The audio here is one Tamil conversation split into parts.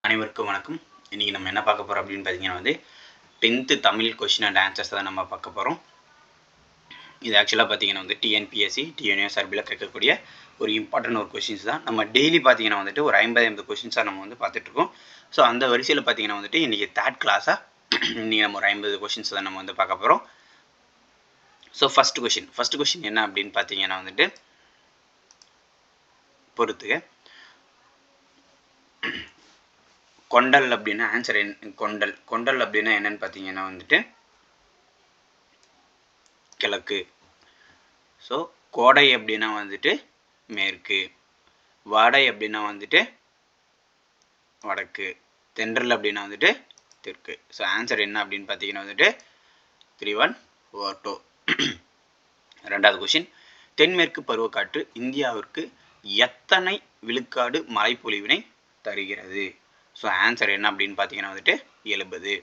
அனைவருக்கும் வணக்கம். இன்றைக்கி நம்ம என்ன பார்க்க போகிறோம் அப்படின்னு பார்த்தீங்கன்னா 10th Tamil question and answers தான் நம்ம பார்க்க போகிறோம். இது ஆக்சுவலாக பார்த்தீங்கன்னா டிஎன்பிஎஸ்சி டிஎன்யூஎஸ்ஆர்பியில் கேட்கக்கூடிய ஒரு இம்பார்ட்டன்ட் ஒரு கொஷின்ஸ் தான். நம்ம டெய்லி பார்த்தீங்கன்னா ஒரு 50 கொஷின்ஸாக நம்ம பார்த்துட்ருக்கோம். ஸோ அந்த வரிசையில் பார்த்தீங்கன்னா இன்றைக்கி தேர்ட் கிளாஸாக இன்றைக்கி நம்ம ஒரு 50 கொஷின்ஸ் தான் நம்ம பார்க்க போகிறோம். ஸோ ஃபஸ்ட் கொஷின் என்ன அப்படின்னு பார்த்தீங்கன்னா பொறுத்துக. கொண்டல் அப்படின்னா ஆன்சர் கொண்டல் அப்படின்னா என்னன்னு பார்த்தீங்கன்னா கிழக்கு. ஸோ கோடை அப்படின்னா மேற்கு, வாடை அப்படின்னா வடக்கு, தென்றல் அப்படின்னா தெற்கு. ஸோ ஆன்சர் என்ன அப்படின்னு பார்த்தீங்கன்னா 3-1-2. ரெண்டாவது கொஷின், தென்மேற்கு பருவக்காற்று இந்தியாவிற்கு எத்தனை விழுக்காடு மழைப்பொழிவினை தருகிறது? ஸோ ஆன்சர் என்ன அப்படின்னு பார்த்தீங்கன்னா 70.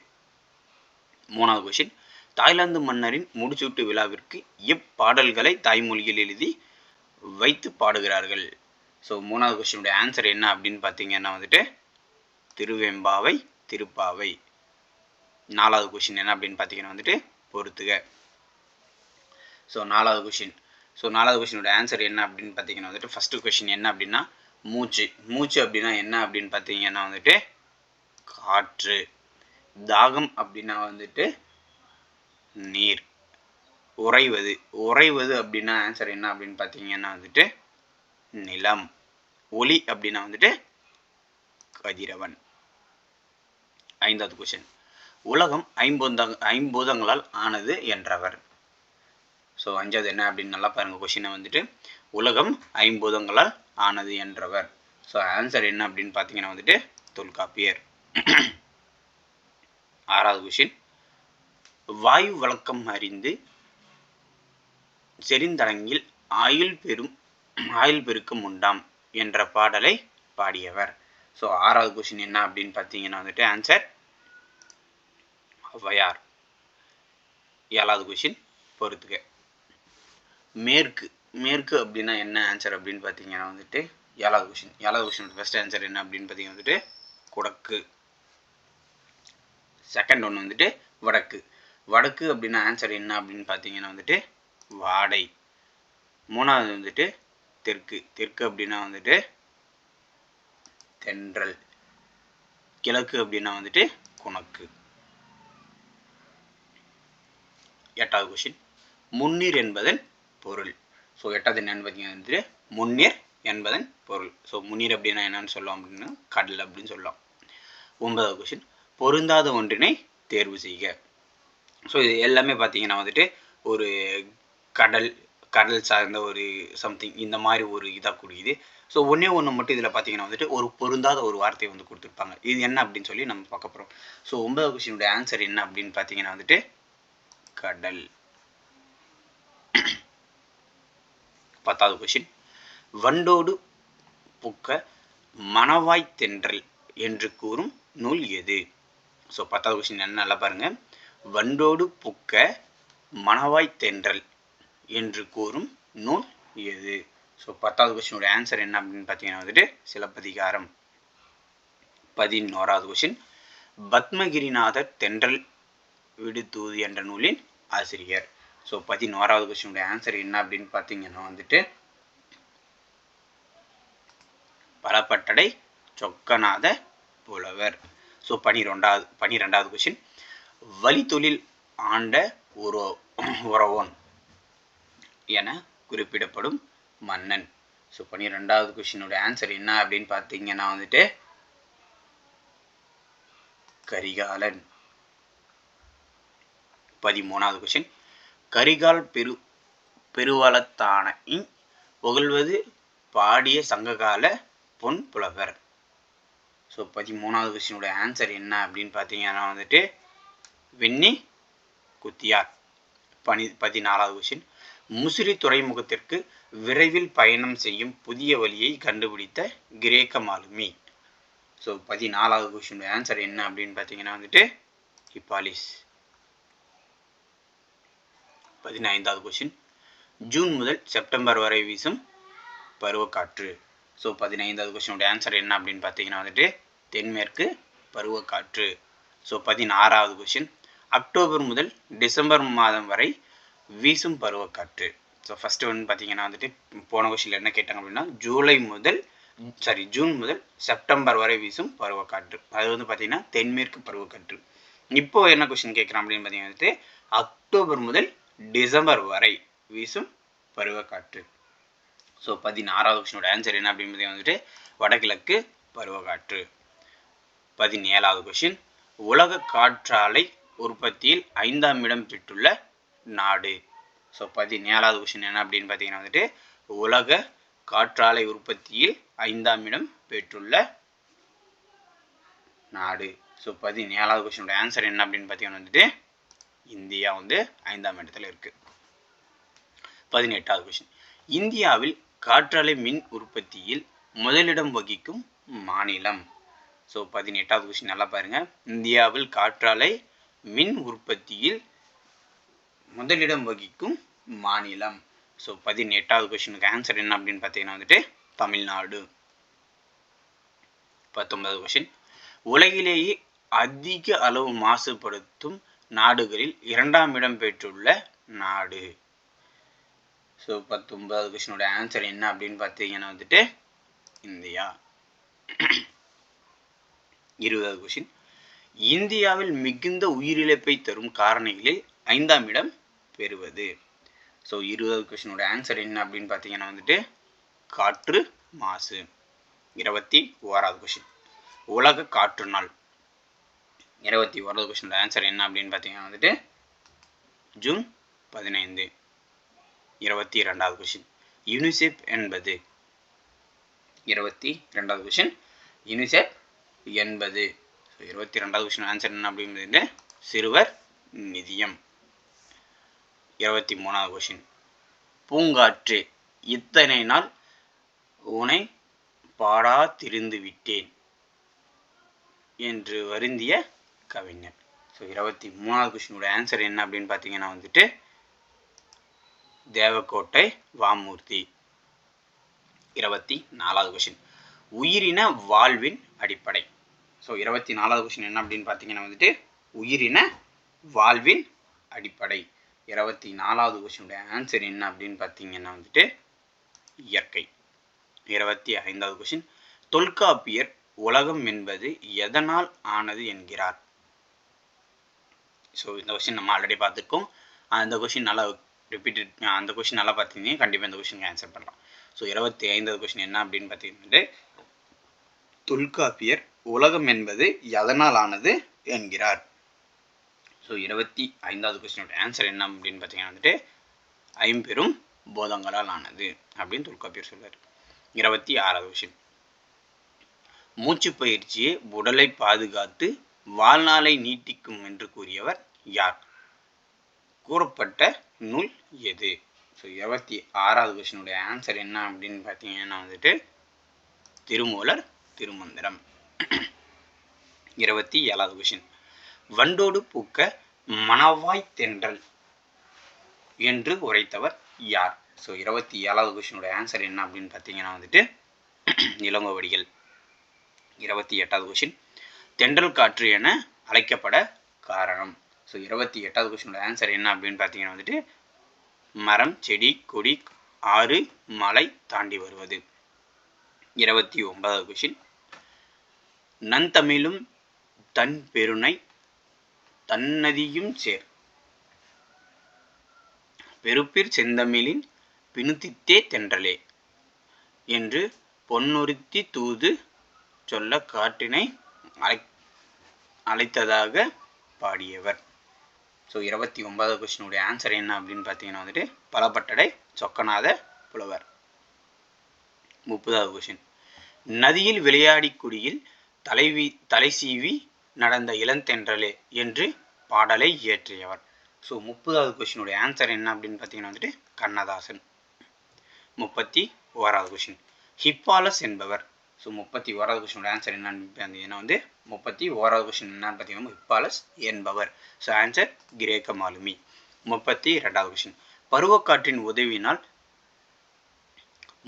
மூணாவது கொஷின், தாய்லாந்து மன்னரின் முடிசூட்டு விழாவிற்கு எப்பாடல்களை தாய்மொழியில் எழுதி வைத்து பாடுகிறார்கள்? ஸோ மூணாவது கொஷினுடைய ஆன்சர் என்ன அப்படின்னு பார்த்தீங்கன்னா திருவெம்பாவை, திருப்பாவை. நாலாவது கொஷின் என்ன அப்படின்னு பார்த்தீங்கன்னா பொறுத்துக. ஸோ நாலாவது கொஷினோட ஆன்சர் என்ன அப்படின்னு பார்த்தீங்கன்னா ஃபஸ்ட்டு கொஷின் என்ன அப்படின்னா மூச்சு அப்படின்னா என்ன அப்படின்னு பார்த்தீங்கன்னா காற்று. தாகம் அப்படின்னா நீர். உறைவது அப்படின்னா ஆன்சர் என்ன அப்படின்னு பார்த்தீங்கன்னா நிலம். ஒளி அப்படின்னா கதிரவன். ஐந்தாவது கொஷின், உலகம் ஐம்பூதங்களால் ஆனது என்றவர்? ஸோ அஞ்சாவது என்ன அப்படின்னு நல்லா பாருங்கள் கொஷினை உலகம் ஐம்பூதங்களால் ஆனது என்றவர். ஸோ ஆன்சர் என்ன அப்படின்னு பார்த்தீங்கன்னா தொல்காப்பியர். ஆறாவது கொஷின், வாயு வழக்கம் அறிந்து செறிந்தடங்கில் ஆயுள் பெருக்கும் உண்டாம் என்ற பாடலை பாடியவர்? ஸோ ஆறாவது கொஷின் என்ன அப்படின்னு பார்த்தீங்கன்னா ஆன்சர் ஔவையார். ஏழாவது கொஷின் பொறுத்துக. மேற்கு அப்படின்னா என்ன ஆன்சர் அப்படின்னு பார்த்தீங்கன்னா ஏழாவது கொஷின் ஃபர்ஸ்ட் ஆன்சர் என்ன அப்படின்னு பார்த்தீங்கன்னா குடக்கு. செகண்ட் ஒன்று வடக்கு அப்படின்னா ஆன்சர் என்ன அப்படின்னு பார்த்தீங்கன்னா வாடை. மூணாவது தெற்கு அப்படின்னா தென்றல். கிழக்கு அப்படின்னா குணக்கு. எட்டாவது கொஷின், முன்னீர் என்பதன் பொருள்? ஸோ எட்டாவது என்னன்னு பார்த்தீங்கன்னா முன்னீர் என்பதன் பொருள். ஸோ முன்னீர் அப்படின்னா என்னன்னு சொல்லலாம் அப்படின்னா கடல் அப்படின்னு சொல்லலாம். ஒன்பதாவது கொஷின், பொருந்தாத ஒன்றினை தேர்வு செய்க. ஸோ இது எல்லாமே பார்த்தீங்கன்னா ஒரு கடல் சார்ந்த ஒரு சம்திங் இந்த மாதிரி ஒரு இதாக கூடியது. ஸோ ஒன்று மட்டும் இதில் பார்த்தீங்கன்னா ஒரு பொருந்தாத ஒரு வார்த்தையை கொடுத்துருப்பாங்க. இது என்ன அப்படின்னு சொல்லி நம்ம பார்க்க போகிறோம். ஸோ 9வது கொஷினுடைய ஆன்சர் என்ன அப்படின்னு பார்த்தீங்கன்னா கடல். 10வது கொஷின், வண்டோடு புக்க மணவாய் தென்றல் என்று கூறும் நூல் எது? ஸோ 10வது கொஷின் என்ன நல்லா பாருங்க. வண்டோடு புக்க மணவாய் தென்றல் என்று கூறும் நூல் எது? ஸோ 10வது கொஷினுடைய ஆன்சர் என்ன அப்படின்னு பார்த்தீங்கன்னா சிலப்பதிகாரம். 11வது கொஷின், பத்மகிரிநாதர் தென்றல் விடுதூது என்ற நூலின் ஆசிரியர்? ஸோ 11வது கொஸ்டினுடைய ஆன்சர் என்ன அப்படின்னு பார்த்தீங்கன்னா பலப்பட்டடை சொக்கநாத புலவர். ஸோ 12வது கொஸ்டின், வழித்தொழில் ஆண்ட உறவோன் என குறிப்பிடப்படும் மன்னன்? ஸோ 12வது கொஸ்டினுடைய ஆன்சர் என்ன அப்படின்னு பார்த்தீங்கன்னா கரிகாலன். 13வது கொஸ்டின், கரிகால் பெருவளத்தானை புகழ்வது பாடிய சங்ககால பொன் புலவர்? ஸோ 13வது கொஸ்டினுடைய ஆன்சர் என்ன அப்படின்னு பார்த்தீங்கன்னா வெண்ணி குத்தியார். 14வது கொஸ்டின், முசிறி துறைமுகத்திற்கு விரைவில் பயணம் செய்யும் புதிய வழியை கண்டுபிடித்த கிரேக்க மாலுமி? ஸோ 14வது கொஸ்டினுடைய ஆன்சர் என்ன அப்படின்னு பார்த்தீங்கன்னா ஹிப்பாலிஸ். 15வது கொஸ்டின், ஜூன் முதல் செப்டம்பர் வரை வீசும் பருவக்காற்று? ஸோ 15வது கொஸ்டினுடைய ஆன்சர் என்ன அப்படின்னு பார்த்தீங்கன்னா தென்மேற்கு பருவக்காற்று. ஸோ 16வது கொஷின், அக்டோபர் முதல் டிசம்பர் மாதம் வரை வீசும் பருவக்காற்று. ஸோ ஃபஸ்ட்டு வந்து பார்த்தீங்கன்னா வந்துட்டு போன கொஷினில் என்ன கேட்டாங்க அப்படின்னா ஜூன் முதல் செப்டம்பர் வரை வீசும் பருவக்காற்று. அது வந்து பார்த்தீங்கன்னா தென்மேற்கு பருவக்காற்று. இப்போ என்ன கொஷின் கேட்குறான் அப்படின்னு பார்த்தீங்கன்னா வந்துட்டு அக்டோபர் முதல் டிசம்பர் வரை வீசும் பருவக்காற்று. ஸோ 16வது கொஷினோட ஆன்சர் என்ன அப்படின்னு பார்த்தீங்கன்னா வந்துட்டு வடகிழக்கு பருவக்காற்று. 17வது கொஷின், உலக காற்றாலை உற்பத்தியில் 5ஆம் இடம் பெற்றுள்ள நாடு. ஸோ 17வது கொஷின் என்ன அப்படின்னு பார்த்தீங்கன்னா வந்துட்டு உலக காற்றாலை உற்பத்தியில் 5ஆம் இடம் பெற்றுள்ள நாடு. ஸோ 17வது கொஷினோட ஆன்சர் என்ன அப்படின்னு பார்த்தீங்கன்னா வந்துட்டு இந்தியா வந்து 5ஆம் இடத்துல இருக்கு. 18வது கொஷின், இந்தியாவில் காற்றாலை மின் உற்பத்தியில் முதலிடம் வகிக்கும் மாநிலம். ஸோ 18வது கொஷின் நல்லா பாருங்க, இந்தியாவில் காற்றாலை மின் உற்பத்தியில் முதலிடம் வகிக்கும் மாநிலம். ஸோ 18வது கொஷினுக்கு ஆன்சர் என்ன அப்படின்னு பார்த்தீங்கன்னா வந்துட்டு தமிழ்நாடு. 19வது கொஷின், உலகிலேயே அதிக அளவு மாசுபடுத்தும் நாடுகளில் 2ஆம் இடம் பெற்றுள்ள நாடு. ஸோ 19வது கொஷினோட ஆன்சர் என்ன அப்படின்னு பார்த்தீங்கன்னா வந்துட்டு இந்தியா. 20வது கொஷின், இந்தியாவில் மிகுந்த உயிரிழப்பை தரும் காரணிகளில் 5ஆம் இடம் பெறுவது. ஸோ 20வது கொஷினோட ஆன்சர் என்ன அப்படின்னு பார்த்தீங்கன்னா வந்துட்டு காற்று மாசு. 21வது கொஷின், உலக காற்று நாள். 21வது கொஷினோட ஆன்சர் என்ன அப்படின்னு பார்த்தீங்கன்னா வந்துட்டு ஜூன் 15. 22வது கொஷின், யூனிசெஃப் என்பது. 22வது கொஷின், யூனிசெஃப் என்பது. 22வது கொஷின் ஆன்சர் என்ன அப்படிங்கிறது சிறுவர் நிதியம். 23வது கொஷின், பூங்காற்று இத்தனை நாள் உனை பாடா திருந்து விட்டேன் என்று வருந்திய கவிஞர். ஸோ 23வது கொஷினோட ஆன்சர் என்ன அப்படின்னு பார்த்தீங்கன்னா வந்துட்டு தேவக்கோட்டை வாமூர்த்தி. 24வது கொஷின், உயிரின வாழ்வின் அடிப்படை. ஸோ 24வது கொஷின் என்ன அப்படின்னு பார்த்தீங்கன்னா வந்துட்டு உயிரின வாழ்வின் அடிப்படை. 24வது கொஷினுடைய ஆன்சர் என்ன அப்படின்னு பார்த்தீங்கன்னா வந்துட்டு இயற்கை. 25வது கொஷின், தொல்காப்பியர் உலகம் என்பது எதனால் ஆனது என்கிறார். ஸோ இந்த கொஷின் நம்ம ஆல்ரெடி பார்த்துருக்கோம். அந்த கொஷின் நல்லா ரிப்பீட்டட், அந்த கொஷின் நல்லா பார்த்தீங்கன்னா கண்டிப்பாக இந்த கொஷினுக்கு ஆன்சர் பண்ணலாம். ஸோ 25வது கொஷின் என்ன அப்படின்னு பார்த்தீங்கன்னா தொல்காப்பியர் உலகம் என்பது எதனால் ஆனது என்கிறார். ஸோ 25வது கொஸ்டினோட ஆன்சர் என்ன அப்படின்னு பார்த்தீங்கன்னா வந்துட்டு ஐம்பெரும் போதங்களால் ஆனது அப்படின்னு தொல்காப்பியர் சொல்றார். 26வது கொஸ்டின், மூச்சு பயிற்சியே உடலை பாதுகாத்து வாழ்நாளை நீட்டிக்கும் என்று கூறியவர் யார்? கூறப்பட்ட நூல் எது? ஸோ 26வது கொஸ்டினுடைய ஆன்சர் என்ன அப்படின்னு பார்த்தீங்கன்னா வந்துட்டு திருமூலர் திருமந்திரம். 27வது கொஸ்டின், வண்டோடு பூக்க மணவாய் தென்றல் என்று உரைத்தவர் யார்? ஸோ 27வது கொஸ்டினுடைய ஆன்சர் என்ன அப்படின்னு பார்த்தீங்கன்னா வந்துட்டு இளங்கோவடிகள். 28வது கொஸ்டின், தென்றல் காற்று என அழைக்கப்பட காரணம். ஸோ 28வது கொஸ்டினோட ஆன்சர் என்ன அப்படின்னு பார்த்தீங்கன்னா வந்துட்டு மரம், செடி, கொடி, ஆறு, மலை தாண்டி வருவது. 29வது கொஸ்டின், நன்தமிழும் தன் பெருனை தன்னதியும் சேர் பெருப்பிற் செந்தமிழின் பினுத்தித்தே தென்றலே என்று பொன்னொருத்தி தூது சொல்ல காற்றினை அழைத்ததாக பாடியவர். ஸோ 29வது கொஸ்டினுடைய ஆன்சர் என்ன அப்படின்னு பார்த்தீங்கன்னா வந்துட்டு பலபட்டடை சொக்கநாத புலவர். 30வது கொஸ்டின், நதியில் விளையாடி குடியில் தலை சீவி நடந்த இளந்தென்றலே என்று பாடலை இயற்றியவர். ஸோ 30வது கொஸ்டினுடைய ஆன்சர் என்ன அப்படின்னு பார்த்தீங்கன்னா வந்துட்டு கண்ணதாசன். 31வது கொஸ்டின், ஹிப்பாலஸ் என்பவர். ஸோ 31வது கொஸ்டினோட ஆன்சர் என்னன்னு பார்த்தீங்கன்னா வந்து 31வது கொஸ்டின் என்னன்னு பார்த்தீங்கன்னா ஹிப்பாலஸ் என்பவர். ஸோ ஆன்சர் கிரேக்க மாலுமி. 32வது கொஸ்டின், பருவக்காற்றின் உதவியினால்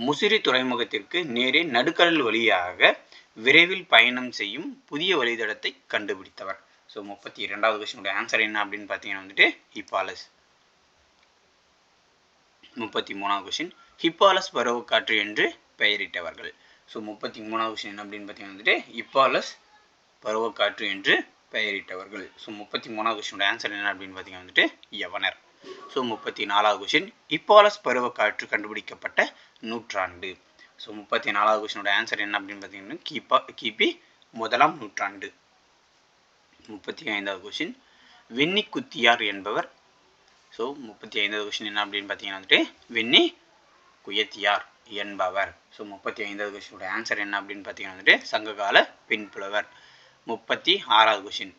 முசிறி துறைமுகத்திற்கு நேரே நடுக்கடல் வழியாக விரைவில் பயணம் செய்யும் புதிய வழித்தடத்தை கண்டுபிடித்தவர். ஸோ 32வது கொஸ்டினுடைய ஆன்சர் என்ன அப்படின்னு பார்த்தீங்கன்னா வந்துட்டு ஹிப்பாலஸ். 33வது கொஸ்டின் ஹிப்பாலஸ் பருவக்காற்று என்று பெயரிட்டவர்கள். ஸோ 33வது கொஸ்டின் என்ன அப்படின்னு பார்த்தீங்கன்னா வந்துட்டு ஹிப்பாலஸ் பருவக்காற்று என்று பெயரிட்டவர்கள். ஸோ 33வது கொஸ்டினோட ஆன்சர் என்ன அப்படின்னு பார்த்தீங்கன்னா வந்துட்டு யவனர். ஸோ 34வது கொஸ்டின் ஹிப்பாலஸ் பருவக்காற்று கண்டுபிடிக்கப்பட்ட நூற்றாண்டு. ஸோ 34வது கொஸ்டினோட ஆன்சர் என்ன அப்படின்னு பார்த்தீங்கன்னா கிபி 1ஆம் நூற்றாண்டு. 35வது கொஸ்டின் வெண்ணி குத்தியார் என்பவர். ஸோ 35வது கொஸ்டின் என்ன அப்படின்னு பார்த்தீங்கன்னா வந்துட்டு வெண்ணி குயத்தியார் என்பவர். ஸோ 35வது கொஸ்டினோட ஆன்சர் என்ன அப்படின்னு பார்த்தீங்கன்னா வந்துட்டு சங்ககால பெண்புலவர். 36வது கொஸ்டின்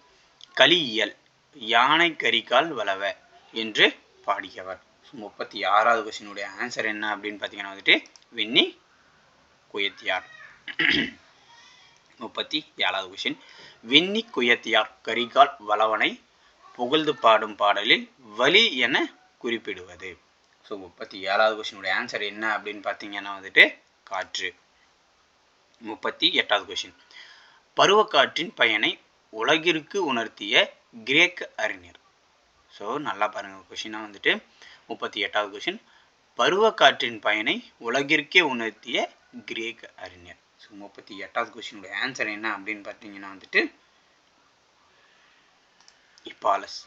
கலியியல் யானை கரிகால் வளவ என்று பாடியவர். 36வது கொஸ்டினுடைய ஆன்சர் என்ன அப்படின்னு பார்த்தீங்கன்னா வந்துட்டு வெண்ணி குயத்தியார். 37வது கொஸ்டின் வெண்ணி குயத்தியார் கரிகால் வளவனை புகழ்ந்து பாடும் பாடலில் வலி என குறிப்பிடுவது. ஸோ 37வது கொஸ்டினுடைய ஆன்சர் என்ன அப்படின்னு பார்த்தீங்கன்னா வந்துட்டு காற்று. 38வது கொஸ்டின் பருவக்காற்றின் பயனை உலகிற்கு உணர்த்திய கிரேக்க அறிஞர். ஸோ நல்லா பாருங்கள் கொஸ்டினாக வந்துட்டு 38வது கொஸ்டின் பருவக்காற்றின் பயனை உலகிற்கே உணர்த்திய கிரேக்க அறிஞர். ஸோ 38வது கொஸ்டினுடைய ஆன்சர் என்ன அப்படின்னு பார்த்தீங்கன்னா வந்துட்டு ஹிப்பாலஸ்.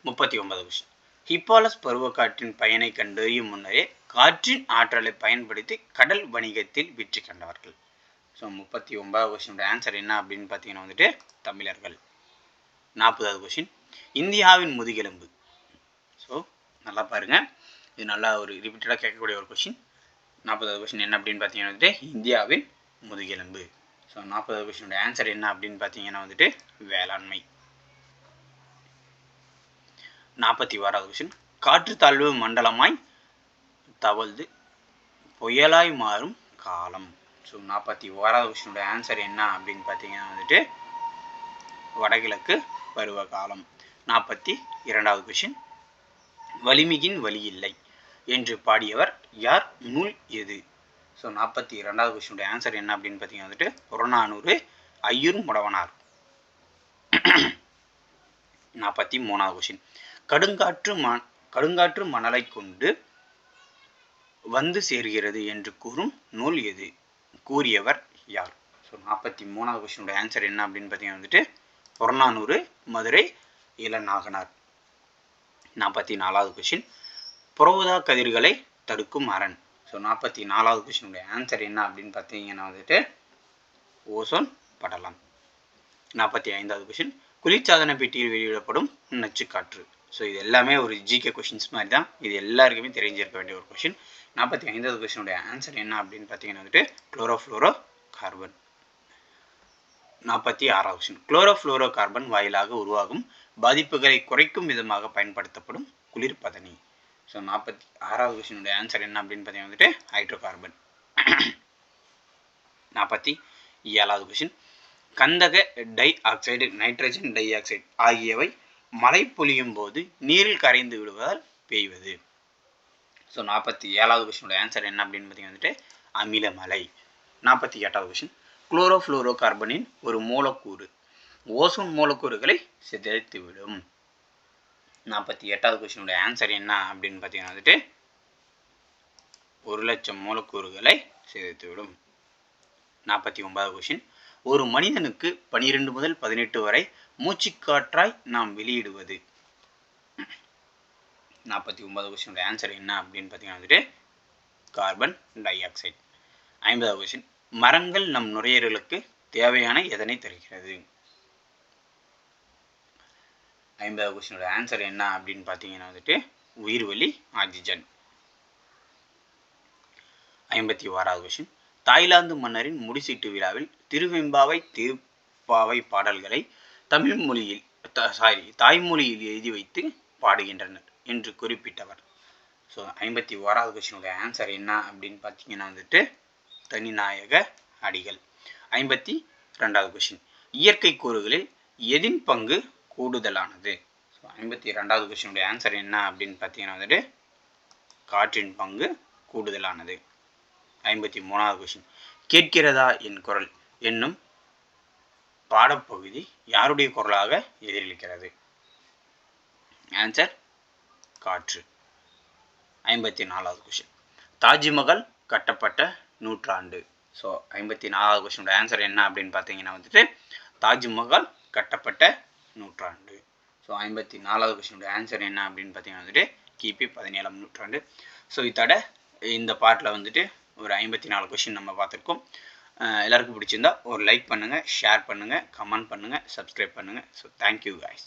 39வது கொஸ்டின் ஹிப்பாலஸ் பருவக்காற்றின் பயனை கண்டறியும் முன்னரே காற்றின் ஆற்றலை பயன்படுத்தி கடல் வணிகத்தில் வெற்றி கண்டவர்கள். ஸோ 39வது கொஸ்டினோட ஆன்சர் என்ன அப்படின்னு பார்த்தீங்கன்னா வந்துட்டு தமிழர்கள். 40வது கொஸ்டின் இந்தியாவின் முதுகெலும்பு. ஸோ நல்லா பாருங்கள், இது நல்லா ஒரு ரிப்பீட்டடாக கேட்கக்கூடிய ஒரு கொஸ்டின். 40வது கொஸ்டின் என்ன அப்படின்னு பார்த்தீங்கன்னா வந்துட்டு இந்தியாவின் முதுகெலும்பு. ஸோ 40வது கொஸ்டினோட ஆன்சர் என்ன அப்படின்னு பார்த்தீங்கன்னா வந்துட்டு வேளாண்மை. 41வது கொஸ்டின் காற்றுத்தாழ்வு மண்டலமாய் தவழ்ந்து புயலாய் மாறும் காலம். ஸோ 41வது கொஸ்டினோட ஆன்சர் என்ன அப்படின்னு பார்த்தீங்கன்னா வந்துட்டு வடகிழக்கு பருவகாலம். 42வது கொஸ்டின் வலிமிகின் வழி இல்லை என்று பாடியவர் யார், நூல் எது? ஸோ 42வது கொஸ்டினோட ஆன்சர் என்ன அப்படின்னு பார்த்தீங்கன்னா வந்துட்டு புறநானூறு ஐயூர் முடவனார். 43வது கொஸ்டின் கடுங்காற்று மணலை கொண்டு வந்து சேர்கிறது என்று கூறும் நூல் எது? கூறியவர் யார்? ஸோ 43வது கொஸ்டினோட ஆன்சர் என்ன அப்படின்னு பார்த்தீங்கன்னா வந்துட்டு புறநானூறு மதுரை இளநாகனார். 44வது கொஸ்டின் புறஊதா கதிர்களை தடுக்கும் அரண். ஸோ 44வது கொஸ்டினுடைய ஆன்சர் என்ன அப்படின்னு பார்த்தீங்கன்னா வந்துட்டு ஓசோன் படலம். 45வது கொஸ்டின் குளிர்சாதன பெட்டியில் வெளியிடப்படும் நச்சுக்காற்று. ஸோ இது எல்லாமே ஒரு ஜிகே கொஷின்ஸ் மாதிரி தான், இது எல்லாருக்குமே தெரிஞ்சிருக்க வேண்டிய ஒரு கொஷின். 45வது கொஸ்டினுடைய ஆன்சர் என்ன அப்படின்னு பார்த்தீங்கன்னா வந்துட்டு குளோரோஃப்ளோரோ கார்பன். 46வது கொஸ்டின் குளோரோஃப்ளோரோ கார்பன் வாயிலாக உருவாகும் பாதிப்புகளை குறைக்கும் விதமாக பயன்படுத்தப்படும் குளிர்பதனி. ஸோ 46வது கொஸ்டினுடைய ஆன்சர் என்ன அப்படின்னு பார்த்தீங்கன்னா வந்துட்டு ஹைட்ரோ கார்பன். 47வது கொஸ்டின் கந்தக di oxide nitrogen di oxide ஆகியவை மழை பொழியும் போது நீரில் கரைந்து விடுவதால் பெய்வது. ஸோ 47வது கொஸ்டினோட ஆன்சர் என்ன அப்படின்னு பார்த்தீங்கன்னா வந்துட்டு அமிலமலை. 48வது கொஸ்டின் குளோரோஃப்ளோரோ கார்பனின் ஒரு மூலக்கூறு ஓசோன் மூலக்கூறுகளை சிதைத்துவிடும். 48வது கொஸ்டினோட ஆன்சர் என்ன அப்படின்னு பார்த்தீங்கன்னா வந்துட்டு 1,00,000 மூலக்கூறுகளை சிதைத்துவிடும். 49வது கொஸ்டின் ஒரு மனிதனுக்கு 12 முதல் 18 வரை மூச்சுக்காற்றாய் நாம் வெளியிடுவது. 49வது கொஸ்டினோட ஆன்சர் என்ன அப்படின்னு பார்த்தீங்கன்னா வந்துட்டு கார்பன் டை ஆக்சைடு. 50வது கொஸ்டின் மரங்கள் நம் நுரையீரலுக்கு தேவையான எதனை தருகிறது? 50வது கொஸ்டினோட ஆன்சர் என்ன அப்படின்னு பார்த்தீங்கன்னா வந்துட்டு உயிர்வளி ஆக்சிஜன். 51வது கொஸ்டின் தாய்லாந்து மன்னரின் முடிசீட்டு விழாவில் திருவெம்பாவை திருப்பாவை பாடல்களை தாய்மொழியில் எழுதி வைத்து பாடுகின்றனர் என்று குறிப்பிட்டவர். ஸோ 51வது கொஸ்டினோட ஆன்சர் என்ன அப்படின்னு பார்த்தீங்கன்னா வந்துட்டு தனிநாயக அடிகள். 52வது கொஸ்டின் இயற்கை கூறுகளில் எதின் பங்கு கூடுதலானது? ஸோ 52வது கொஸ்டினுடைய ஆன்சர் என்ன அப்படின்னு பார்த்தீங்கன்னா வந்துட்டு காற்றின் பங்கு கூடுதலானது. 53வது கொஸ்டின் கேட்கிறதா என் குரல் என்னும் பாடப்பகுதி யாருடைய குரலாக எதிரொலிக்கிறது? ஆன்சர் காற்று. 54வது கொஸ்டின். தாஜ்மஹால் கட்டப்பட்ட நூற்றாண்டு. ஸோ 54வது கொஸ்டினோட ஆன்சர் என்ன அப்படின்னு பார்த்தீங்கன்னா வந்துட்டு தாஜ்மஹால் கட்டப்பட்ட நூற்றாண்டு. ஸோ 54வது கொஸ்டினோட ஆன்சர் என்ன அப்படின்னு பார்த்தீங்கன்னா வந்துட்டு கிபி 17ஆம் நூற்றாண்டு. ஸோ இதோட இந்த பார்ட்டில் வந்துட்டு ஒரு 54 கொஸ்டின் நம்ம பார்த்துருக்கோம். எல்லாருக்கும் பிடிச்சிருந்தா ஒரு லைக் பண்ணுங்கள், ஷேர் பண்ணுங்கள், கமெண்ட் பண்ணுங்கள், சப்ஸ்கிரைப் பண்ணுங்கள். So thank you guys.